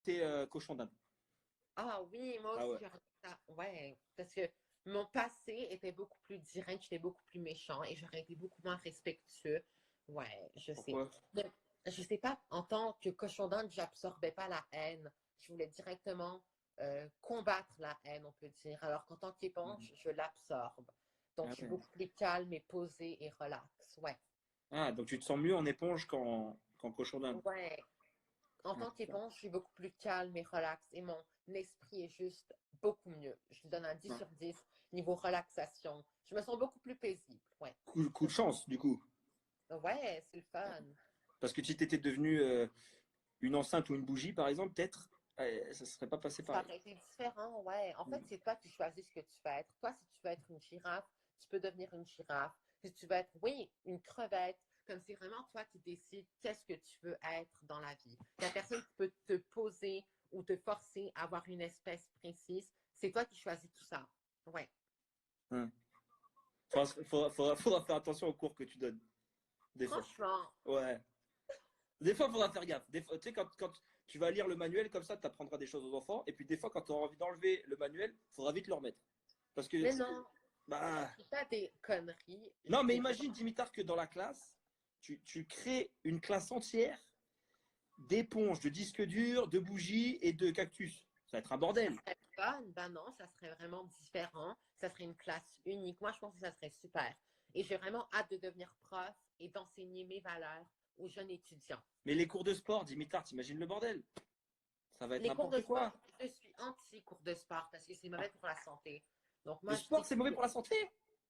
t'es cochon d'Inde. Ah oui, moi Ah aussi, ouais. j'aurais dit ça. Ouais, parce que mon passé était beaucoup plus direct, j'étais beaucoup plus méchant et j'aurais été beaucoup moins respectueux. Ouais, je sais. Pourquoi? Mais je sais pas, en tant que cochon d'Inde, j'absorbais pas la haine. Je voulais directement combattre la haine, on peut dire. Alors qu'en tant qu'éponge, je l'absorbe. Donc, Ah je suis ouais. beaucoup plus calme et posée et relax. Ouais. Ah, donc tu te sens mieux en éponge qu'en cochon d'Inde. Ouais. En Ah, tant putain. qu'éponge, je suis beaucoup plus calme et relax et mon esprit est juste beaucoup mieux. Je lui donne un 10 Ah. sur 10 niveau relaxation. Je me sens beaucoup plus paisible. Ouais. Coup de chance, du coup. Ouais, c'est le fun. Parce que si t'étais devenu une enceinte ou une bougie, par exemple, peut-être, ça serait pas passé Ça pareil. aurait été différent, ouais. En fait, Mm. c'est toi qui choisis ce que tu veux être. Toi, si tu veux être une girafe, tu peux devenir une girafe. Si tu veux être, oui, une crevette, comme c'est vraiment toi qui décides qu'est-ce que tu veux être dans la vie. Il n'y a personne qui peut te poser ou te forcer à avoir une espèce précise. C'est toi qui choisis tout ça. Ouais. Hein. Faudra faire attention aux cours que tu donnes, des fois. Franchement, Ouais. Des fois, faudra faire gaffe. Des fois, tu sais, quand tu vas lire le manuel, comme ça, tu apprendras des choses aux enfants. Et puis, des fois, quand tu auras envie d'enlever le manuel, faudra vite le remettre. Parce que, mais non, bah, j'écris pas des conneries, non, mais j'étais imagine, vraiment. Dimitar, que dans la classe, tu crées une classe entière d'éponges, de disques durs, de bougies et de cactus. Ça va être un Ça bordel. serait fun, ben non, ça serait vraiment différent, ça serait une classe unique. Moi, je pense que ça serait super. Et j'ai vraiment hâte de devenir prof et d'enseigner mes valeurs aux jeunes étudiants. Mais les cours de sport, Dimitar, t'imagines le bordel? Ça va être Les cours de n'importe sport, quoi. je suis anti-cours de sport parce que c'est mauvais pour la santé. Donc Le moi, je sport, dis c'est mauvais que, pour la santé?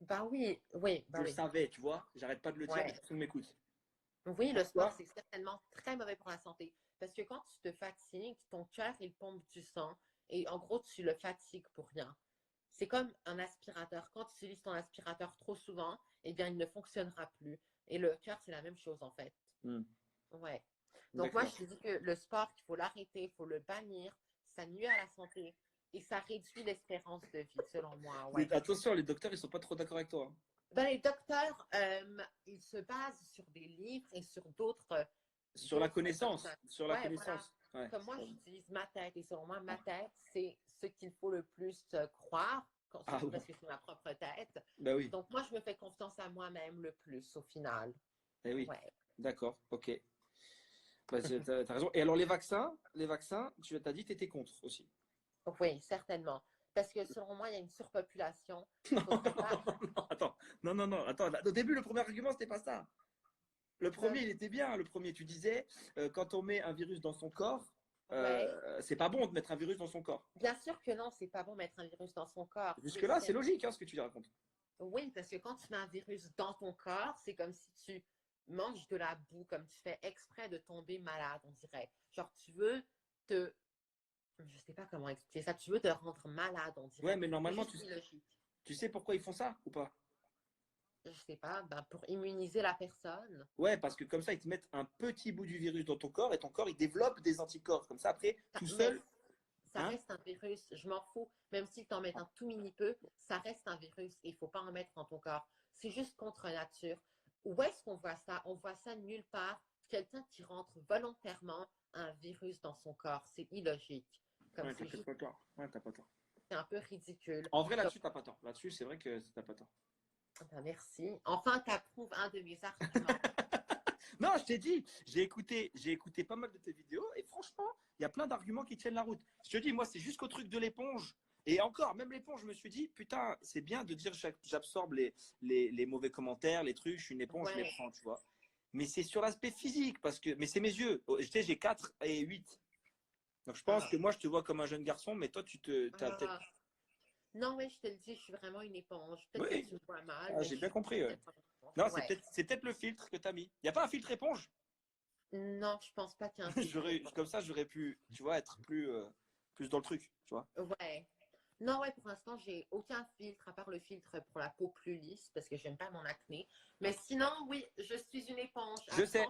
ben oui, oui, ben Je le oui, savais, tu vois. J'arrête pas de le dire, mais ouais. personne ne m'écoute. Oui, le sport, Pourquoi? c'est certainement très mauvais pour la santé. Parce que quand tu te fatigues, ton cœur, il pompe du sang. Et en gros, tu le fatigues pour rien. C'est comme un aspirateur. Quand tu utilises ton aspirateur trop souvent, eh bien, il ne fonctionnera plus. Et le cœur, c'est la même chose, en fait. Hmm, Ouais. Donc, moi, d'accord. je te dis que le sport, il faut l'arrêter, il faut le bannir. Ça nuit à la santé. Et ça réduit l'espérance de vie, selon moi. Ouais. Attention, les docteurs, ils sont pas trop d'accord avec toi, hein. Ben, les docteurs, ils se basent sur des livres et sur Sur la d'autres connaissance. personnes. Sur la Ouais, voilà. connaissance. Ouais. Comme moi, j'utilise ma tête et selon moi, ma tête, c'est ce qu'il faut le plus croire, Ah surtout bon? parce que c'est ma propre tête. Bah oui. Donc, moi, je me fais confiance à moi-même le plus au final. Eh oui. Ouais. D'accord. Ok. Bah, t'as raison. Et alors les vaccins, tu as dit que t'étais contre aussi. Oui, certainement. Parce que selon moi, il y a une surpopulation. Il Non, faudrait pas. non, attends. Non, non, non, attends. Au début, le premier argument, c'était pas ça. Le Ben, premier, il était bien. Le premier, tu disais, quand on met un virus dans son corps, ouais. c'est pas bon de mettre un virus dans son corps. Bien sûr que non, c'est pas bon mettre un virus dans son corps. Jusque-là, c'est logique, hein, ce que tu racontes. Oui, parce que quand tu mets un virus dans ton corps, c'est comme si tu manges de la boue, comme tu fais exprès de tomber malade, on dirait. Genre, tu veux te. Je sais pas comment expliquer ça. Tu veux te rendre malade, on Ouais, dirait. mais C'est normalement, juste illogique. tu sais pourquoi ils font ça ou pas? Je sais pas, ben, pour immuniser la personne. Ouais, parce que comme ça, ils te mettent un petit bout du virus dans ton corps et ton corps, il développe des anticorps. Comme ça, après, tout Mais seul, ça hein? reste un virus. Je m'en fous. Même s'ils t'en mettent un tout mini peu, ça reste un virus et il faut pas en mettre dans ton corps. C'est juste contre nature. Où est-ce qu'on voit ça? On voit ça nulle part. Quelqu'un qui rentre volontairement un virus dans son corps. C'est illogique. Comme Ouais, t'as c'est peut-être juste, pas tort. Ouais, t'as pas tort. c'est un peu ridicule. En vrai, Donc, là-dessus, t'as pas tort. Là-dessus, c'est vrai que t'as pas tort. ben, merci. Enfin, tu approuves un de mes arguments. Non, je t'ai dit, j'ai écouté pas mal de tes vidéos et franchement, il y a plein d'arguments qui tiennent la route. Je te dis, moi, c'est jusqu'au truc de l'éponge. Et encore, même l'éponge, je me suis dit, putain, c'est bien de dire j'absorbe les mauvais commentaires, les trucs, je suis une éponge, je les Ouais. prends, tu vois. Mais c'est sur l'aspect physique, parce que, mais c'est mes yeux. Oh, tu sais, j'ai 4 et 8. Donc je pense Ah. que moi, je te vois comme un jeune garçon, mais toi, t'as peut-être. Ah. Non, oui, je te le dis, je suis vraiment une éponge. Peut-être que Oui, tu me vois mal, ah, mais j'ai je bien suis compris. Ouais. vraiment une éponge. Non, Ouais. c'est peut-être le filtre que t'as mis. Il n'y a pas un filtre éponge? Non, je pense pas qu'il y ait un filtre éponge. Comme ça, j'aurais pu, tu vois, être plus dans le truc, tu vois. Ouais. Non, ouais, pour l'instant, j'ai aucun filtre à part le filtre pour la peau plus lisse parce que j'aime pas mon acné. Mais sinon, oui, je suis une éponge à Je sais. 100%.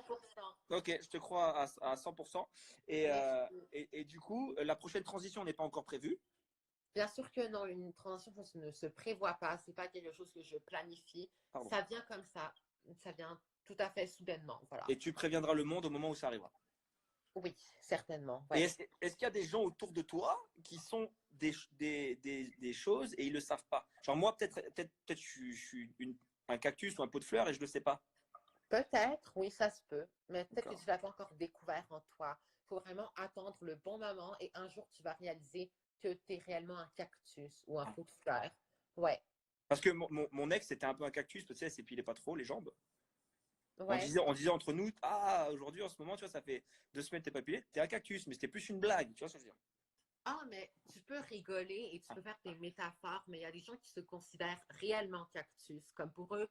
Ok, je te crois à 100%. Merci. Et du coup, la prochaine transition n'est pas encore prévue. Bien sûr que non, une transition, ça ne se prévoit pas. C'est pas quelque chose que je planifie. Pardon. Ça vient comme ça. Ça vient tout à fait soudainement. Voilà. Et tu préviendras le monde au moment où ça arrivera. Oui, certainement. Et Ouais. est-ce qu'il y a des gens autour de toi qui sont des choses et ils le savent pas? Genre moi, peut-être je suis un cactus ou un pot de fleurs et je le sais pas. Peut-être, oui, ça se peut. Mais peut-être que D'accord. tu l'as pas encore découvert en toi. Il faut vraiment attendre le bon moment et un jour, tu vas réaliser que tu es réellement un cactus ou un pot de fleurs. Ouais, Parce que mon ex, c'était un peu un cactus, tu sais, elle s'épilait pas trop les jambes. ouais. On disait entre nous, ah, aujourd'hui, en ce moment, tu vois, ça fait 2 semaines que t'es pas épilé, t'es un cactus, mais c'était plus une blague, tu vois ce que je veux dire? Ah, mais tu peux rigoler et tu peux faire des métaphores, mais il y a des gens qui se considèrent réellement cactus. Comme pour eux,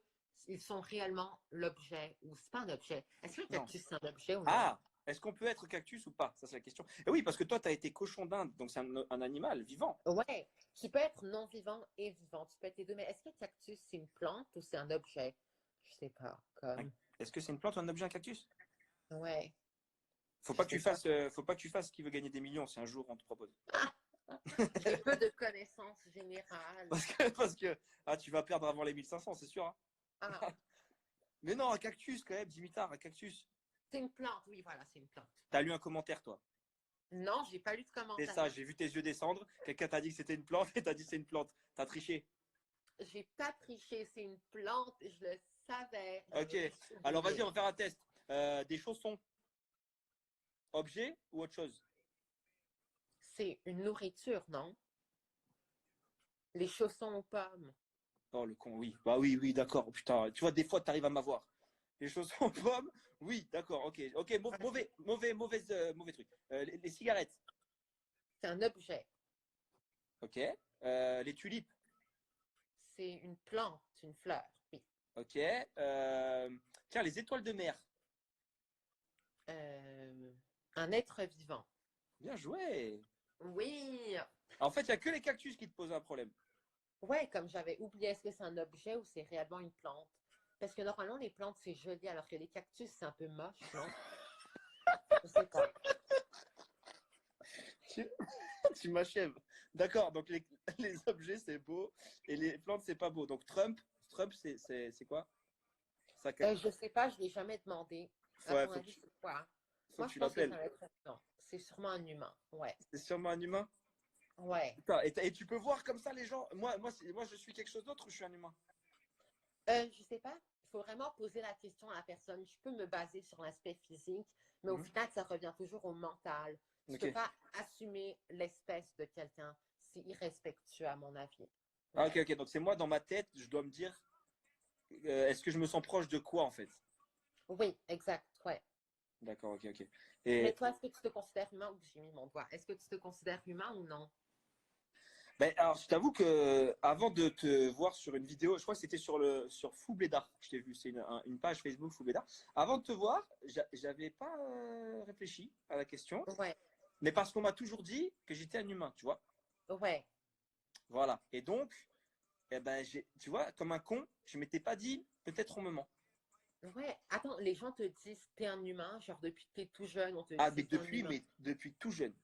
ils sont réellement l'objet ou c'est pas un objet. Est-ce que le Non. cactus, c'est un objet ou non? Ah, est-ce qu'on peut être cactus ou pas? Ça, c'est la question. Et oui, parce que toi, tu as été cochon d'Inde, donc c'est un animal vivant. Ouais, tu peux être non-vivant et vivant. Tu peux être les deux. Mais est-ce que le cactus, c'est une plante ou c'est un objet? Je sais pas. Comme, Est-ce que c'est une plante ou un objet, un cactus? ouais, Faut je pas que sais tu pas. fasses, faut pas que tu fasses qui veut gagner des millions si un jour on te propose. J'ai peu de connaissances générales. Parce que tu vas perdre avant les 1500, c'est sûr, hein. Ah, Mais non, un cactus quand même, Dimitar, un cactus. c'est une plante. Oui, voilà, c'est une plante. T'as lu un commentaire, toi. Non, j'ai pas lu de C'est ça, commentaires. j'ai vu tes yeux descendre. Quelqu'un t'a dit que c'était une plante et t'as dit c'est une plante. T'as triché. J'ai pas triché, c'est une plante. Je le savais. Ok. J'avais juste Alors vas-y, oublié. on va faire un test. Des chaussons, objet ou autre chose? C'est une nourriture, non? Les chaussons aux pommes. Oh, le con, oui. Bah oui, oui, d'accord. Oh, putain, tu vois, des fois, tu arrives à m'avoir. Les chaussons aux pommes, oui, d'accord, ok. Ok, Ouais, mauvais truc. Les cigarettes, c'est un objet. ok. Les tulipes, C'est une plante, une fleur. Oui. ok. Tiens, les étoiles de mer, Euh, un être vivant. bien joué. Oui. En fait, il n'y a que les cactus qui te posent un problème. Ouais, comme j'avais oublié, est-ce que c'est un objet ou c'est réellement une plante? Parce que normalement, les plantes, c'est joli, alors que les cactus, c'est un peu moche, non? Je sais pas. Tu, tu m'achèves. D'accord, donc les objets, c'est beau et les plantes, c'est pas beau. Donc Trump, c'est quoi? Ça, Je sais pas, je l'ai jamais demandé. À ouais, ton avis, c'est quoi? faut Moi, que je tu pense que c'est l'appelles. un être vivant. C'est sûrement un humain. Ouais. C'est sûrement un humain. Ouais. Putain, et tu peux voir comme ça les gens. Moi, je suis quelque chose d'autre ou je suis un humain? Je sais pas. Il faut vraiment poser la question à la personne. Je peux me baser sur l'aspect physique, mais au Mhm. final, ça revient toujours au mental. Tu Ok. peux pas assumer l'espèce de quelqu'un. C'est irrespectueux, à mon avis. Ah, ok, Ouais. ok. Donc c'est moi dans ma tête, je dois me dire, est-ce que je me sens proche de quoi en fait? Oui, exact. Ouais. D'accord, ok, ok. Mais Et toi, est-ce que tu te considères humain ou j'ai mis mon doigt? Est-ce que tu te considères humain ou non? ben, alors, je t'avoue que avant de te voir sur une vidéo, je crois que c'était sur Foublédard, je t'ai vu, c'est une page Facebook Foublédard. Avant de te voir, j'avais pas réfléchi à la question, Ouais. mais parce qu'on m'a toujours dit que j'étais un humain, tu vois. Ouais. Voilà. Et donc, eh ben, tu vois, comme un con, je m'étais pas dit, peut-être on me ment. Ouais. Attends, les gens te disent t'es un humain, genre depuis que t'es tout jeune, on te Ah, dit c'est un humain. mais depuis tout jeune.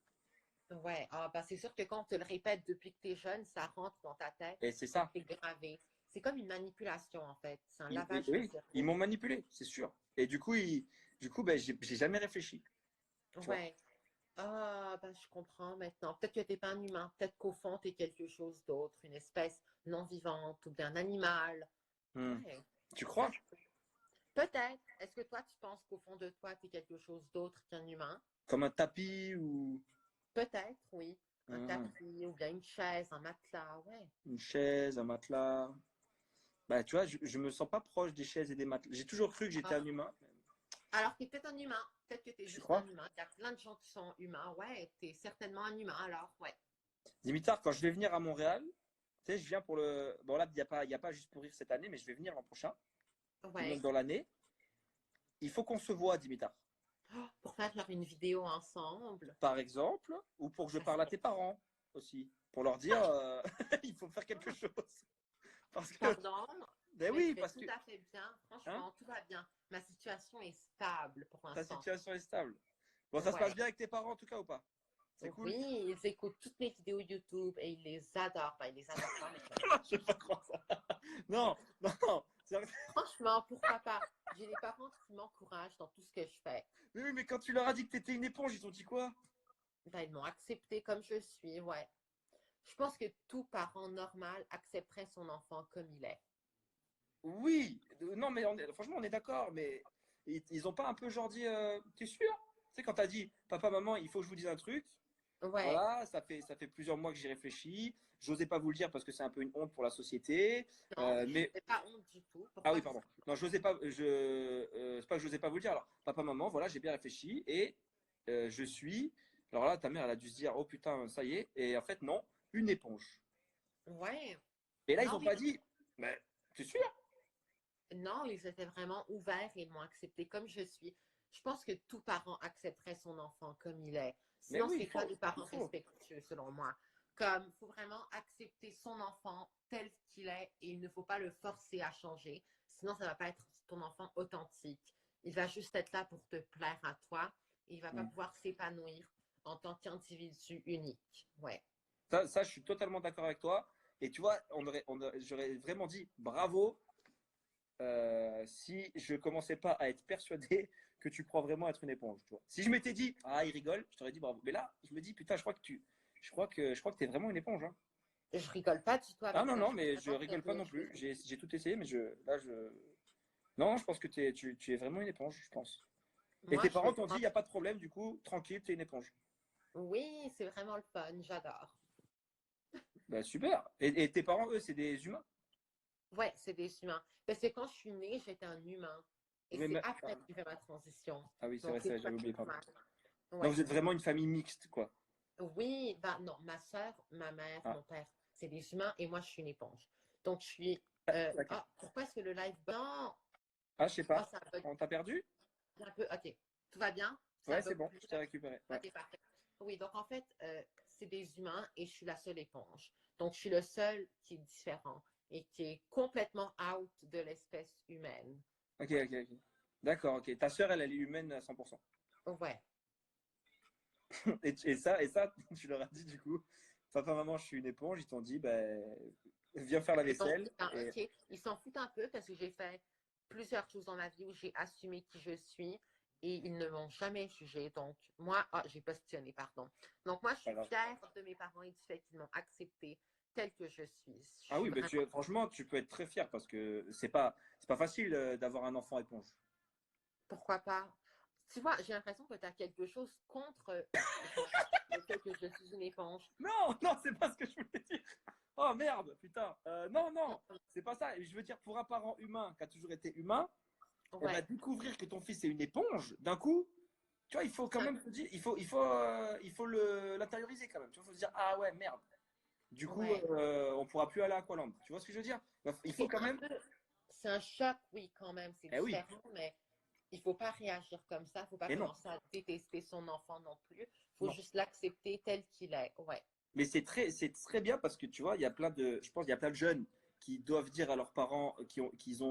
Ouais, ah, bah, c'est sûr que quand on te le répète depuis que tu es jeune, ça rentre dans ta tête Et c'est et ça. c'est gravé. C'est comme une manipulation, en fait. C'est un Et lavage de oui, ils cerveau. m'ont manipulé, c'est sûr. Et du coup ben, j'ai jamais réfléchi, tu vois. Ouais. Ah, bah, je comprends maintenant. Peut-être que tu n'es pas un humain. Peut-être qu'au fond, tu es quelque chose d'autre, une espèce non vivante ou bien un animal. Hmm. Ouais, Tu ça crois? se peut. Peut-être. Est-ce que toi, tu penses qu'au fond de toi, tu es quelque chose d'autre qu'un humain? Comme un tapis ou Peut-être, oui. Un hmm, tapis ou bien une chaise, un matelas. Ouais. une chaise, un matelas. Bah, tu vois, je me sens pas proche des chaises et des matelas. J'ai toujours cru que j'étais un Ah. humain. Alors, tu es peut-être un humain. Peut-être que tu es Tu juste un crois? humain. Il y a plein de gens qui sont humains. Ouais, tu es certainement un humain. Alors, ouais. Dimitar, quand je vais venir à Montréal, tu sais, je viens pour le. Bon, là, il y a pas juste pour rire cette année, mais je vais venir l'an prochain, ou même Ouais. dans l'année. Il faut qu'on se voit, Dimitar. Oh, pour faire genre une vidéo ensemble. Par exemple, ou pour que je Ça parle à serait. tes parents aussi, pour leur dire il faut faire quelque chose. Parce que, Pardon, ben mais je oui, vais parce tout que à fait bien. hein, Franchement, tout va bien. Ma situation est stable pour ta l'instant. situation est stable. Bon, ça se passe Ouais. bien avec tes parents en tout cas ou pas? C'est cool? Oui, ils écoutent toutes mes vidéos YouTube et ils les adorent. Ben, ils les adorent pas, mais comme. Je vais pas croire ça. Non, non, Franchement, pourquoi pas? J'ai des parents qui m'encouragent dans tout ce que je fais. Mais oui, mais quand tu leur as dit que tu étais une éponge, ils t'ont dit quoi? Ben, ils m'ont accepté comme je suis, ouais. Je pense que tout parent normal accepterait son enfant comme il est. Oui, non, mais franchement, on est d'accord, mais ils ont pas un peu genre dit, t'es sûr? Tu sais, quand t'as dit, papa, maman, il faut que je vous dise un truc, Ouais. voilà, ça fait plusieurs mois que j'y réfléchis, j'osais pas vous le dire parce que c'est un peu une honte pour la société, Non, je mais, n'ai pas honte du tout. ah oui, Pourquoi? pardon, non, c'est pas que j'osais pas vous le dire, alors, papa, maman, voilà, j'ai bien réfléchi, et je suis, alors là, ta mère, elle a dû se dire, oh putain, ça y est, et en fait, non, une éponge. Ouais. Et là, ils Non, ont oui. pas dit, mais, t'es sûr? Non, ils étaient vraiment ouverts et m'ont accepté comme je suis. Je pense que tout parent accepterait son enfant comme il est. Mais Sinon, oui, c'est pas des il parents faut. respectueux, selon moi. Comme, il faut vraiment accepter son enfant tel qu'il est et il ne faut pas le forcer à changer. Sinon, ça va pas être ton enfant authentique. Il va juste être là pour te plaire à toi et il va pas Mm. pouvoir s'épanouir en tant qu'individu unique. Ouais. Ça, je suis totalement d'accord avec toi. Et tu vois, j'aurais vraiment dit bravo si je commençais pas à être persuadé que tu crois vraiment être une éponge. Tu vois. Si je m'étais dit, ah, il rigole, je t'aurais dit bravo. Mais là, je me dis, putain, je crois que t'es vraiment une éponge. Hein. Je rigole pas du tout Ah avec non, ça. non, Je suis mais je vraiment rigole pas sérieuse. non plus. J'ai tout essayé, mais non, je pense que tu es vraiment une éponge, je pense. Et Moi, tes je parents vais t'ont dit, il n'y a pas de problème, du coup, tranquille, t'es une éponge. Oui, c'est vraiment le fun, j'adore. Bah, super. Et tes parents, eux, c'est des humains? Ouais, c'est des humains. Parce que quand je suis née, j'étais un humain. Et Mais, c'est après que j'ai fait ma transition. ah oui, c'est Donc, vrai, c'est ça, tout à j'avais fait oublié, pardon. normal. Non, Ouais. vous êtes vraiment une famille mixte, quoi. Oui, bah non, ma soeur, ma mère, Ah, mon père, c'est des humains et moi, je suis une éponge. Donc, je suis. d'accord. Ah, pourquoi est-ce que le live. Non! Ah, je sais Ah, pas. ça bug On t'a perdu? un peu. Ok. Tout va bien? Ça Ouais, c'est bug bon, plus je t'ai là? récupéré. Ouais. Ok, parfait. Oui, donc en fait, c'est des humains et je suis la seule éponge. Donc, je suis le seul qui est différent et qui est complètement out de l'espèce humaine. Ok, Ouais. ok, ok. D'accord, ok. Ta sœur, elle est humaine à 100%. Ouais. Et ça, tu leur as dit, du coup, papa, maman, je suis une éponge. Ils t'ont dit, ben, viens faire la Ils s'en vaisselle. foutent un, Et... ok. Ils s'en foutent un peu parce que j'ai fait plusieurs choses dans ma vie où j'ai assumé qui je suis et ils ne m'ont jamais jugé. Donc, moi, j'ai positionné, pardon. Donc, moi, je Pas suis grave. fière de mes parents et du fait qu'ils m'ont accepté tel que je suis. Je Ah suis oui, ben vraiment. franchement, tu peux être très fier parce que c'est pas facile d'avoir un enfant éponge. Pourquoi pas? Tu vois, j'ai l'impression que tu as quelque chose contre genre, le fait que je suis une éponge. Non, non, c'est pas ce que je voulais dire. Oh merde, putain. Non, non, c'est pas ça. Je veux dire, pour un parent humain qui a toujours été humain, eh ben, Ouais. découvrir que ton fils est une éponge, d'un coup, tu vois, il faut quand Ça- même se dire, il faut l'intérioriser quand même. Tu vois, il faut se dire, ah ouais, merde. Du coup, Ouais. on pourra plus aller à Aqualand. Tu vois ce que je veux dire? Il faut C'est quand un même. peu, c'est un choc, oui, quand même, c'est Eh oui, différent, mais il faut pas réagir comme ça, il faut pas et non, commencer à détester son enfant non plus. Il faut non. juste l'accepter tel qu'il est. Ouais. Mais c'est très bien parce que tu vois, il y a plein de, je pense, il y a plein de jeunes qui doivent dire à leurs parents qu'ils ont